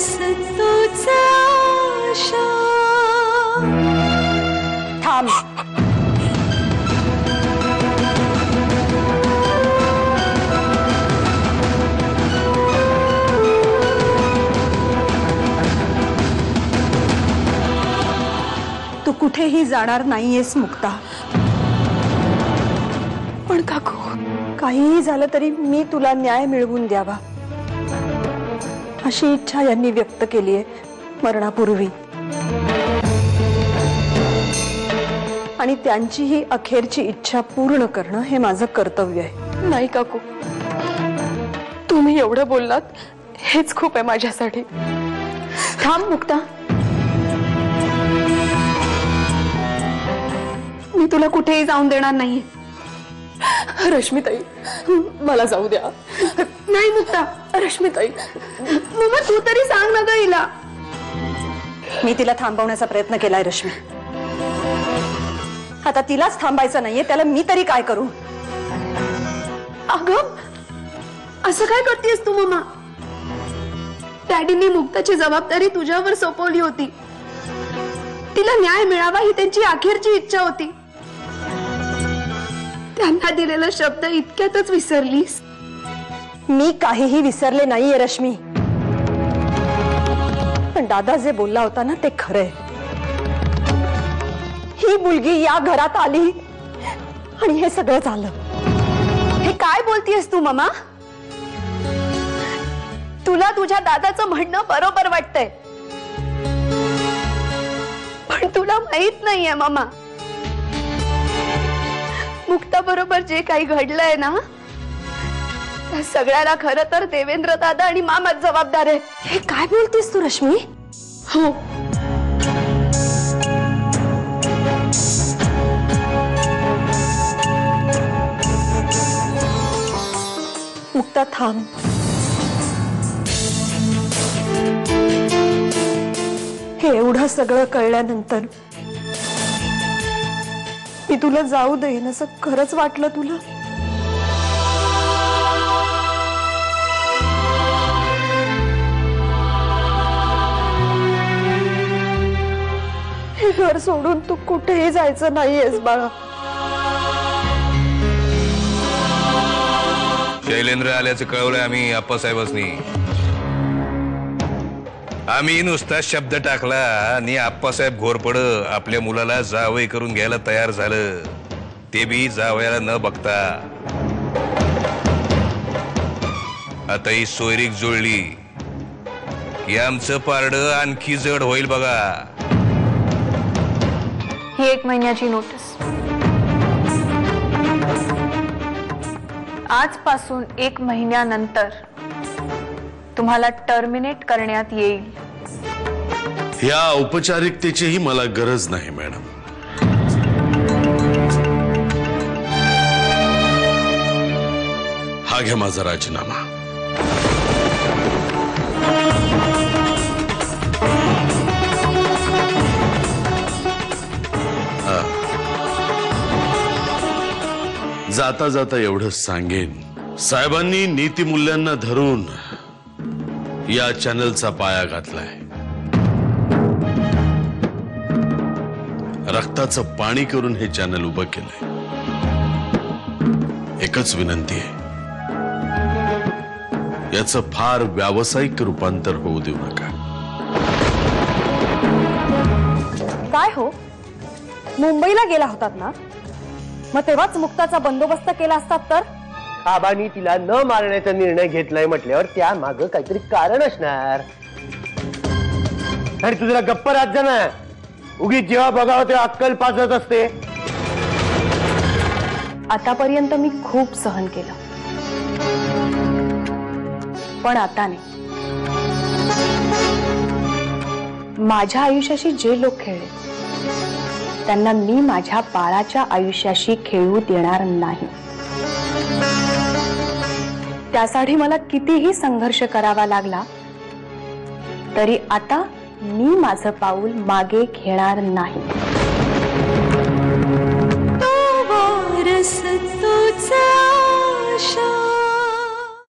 वारस तूच आशा। थांब। तू कुठेही जाणार नाहीयेस मुक्ता। पण काकू, काहीही झालं तरी मी तुला न्याय मिळवून द्यावा अशी इच्छा यांनी व्यक्त केली आहे मरणापूर्वी, आणि त्यांची ही अखेरची इच्छा पूर्ण करणं हे माझं कर्तव्य आहे। नाही काकू, तुम्ही एवढं बोललात हेच खूप आहे माझ्यासाठी। थांब मुक्ता। मी तुला कुठेही जाऊन देणार नाही। रश्मिताई, मला जाऊ द्या। नाही मुक्ता, रश्मिताई, मम्मा तू तरी सांग ना ग हिला। मी तिला थांबवण्याचा प्रयत्न केलाय रश्मी, आता तिलाच थांबायचं नाहीये, त्याला मी तरी काय करू? अगं असं काय करतेस तू मम्मा? डॅडींनी मुक्ताची जबाबदारी तुझ्यावर सोपवली होती, तिला न्याय मिळावा ही त्यांची अखेरची इच्छा होती। त्यांना दिलेला शब्द इतक्यातच विसरलीस? मी काहीही विसरले नाहीये रश्मी, पण दादा जे बोलला होता ना ते खरंय। ही मुलगी या घरात आली आणि हे सगळं झालं। हे काय बोलतेस तू मम्मा? तुला तुझ्या दादाचं म्हणणं बरोबर वाटतंय, पण तुला माहित नाहीये मम्मा, मुक्ता बरोबर जे काही घडलंय ना त्या सगळ्याला खरं तर देवेंद्र दादा आणि मामाच जबाबदार आहे। हे काय बोलतेस तू रश्मी? हो, मुक्ता थांब। हे एवढं सगळं कळल्यानंतर मी तुला जाऊ देईन असं खरंच वाटलं तुला? हे घर सोडून तू कुठेही जायचं नाहीयेस बाळा। शैलेंद्र आल्याचं कळवलंय आम्ही आप्पासाहेबांनी। आम्ही नुसता शब्द टाकला आणि आप्पासाहेब घोरपड आपल्या मुलाला जावई करून घ्यायला तयार झालं, ते बी जावयाला न बघता। आता ही सोयरीक जुळली की आमचं पारडं आणखी जड होईल बघा। ही 1 महिन्याची नोटीस। आजपासून 1 महिन्यानंतर तुम्हाला टर्मिनेट करण्यात येईल। या औपचारिकतेचीही मला गरज नाही मॅडम। हा घ्या माझा राजीनामा। जाता जाता एवढंच सांगेन, साहेबांनी नीतिमूल्यांना धरून या चॅनलचा पाया घातलाय। रक्ताचं पाणी करून हे चॅनल उभं केलंय। एकच विनंती आहे, याचं फार व्यावसायिक रूपांतर होऊ देऊ नका। काय हो, मुंबईला गेला होतात ना, मग तेव्हाच मुक्ताचा बंदोबस्त केला असतात तर? आबांनी तिला न मारण्याचा निर्णय घेतलाय म्हटल्यावर त्या मागं काहीतरी कारण असणार। आणि तुझ्या गप्प राहत जा ना, उगीच जेव्हा बघावं तेव्हा अक्कल पाजत असते। आतापर्यंत मी खूप सहन केलं, पण आता नाही। माझ्या आयुष्याशी जे लोक खेळले त्यांना मी माझ्या बाळाच्या आयुष्याशी खेळू देणार नाही। त्यासाठी मला कितीही संघर्ष करावा लागला तरी आता मी माझं पाऊल मागे घेणार नाही। तो वारस तूच आशा।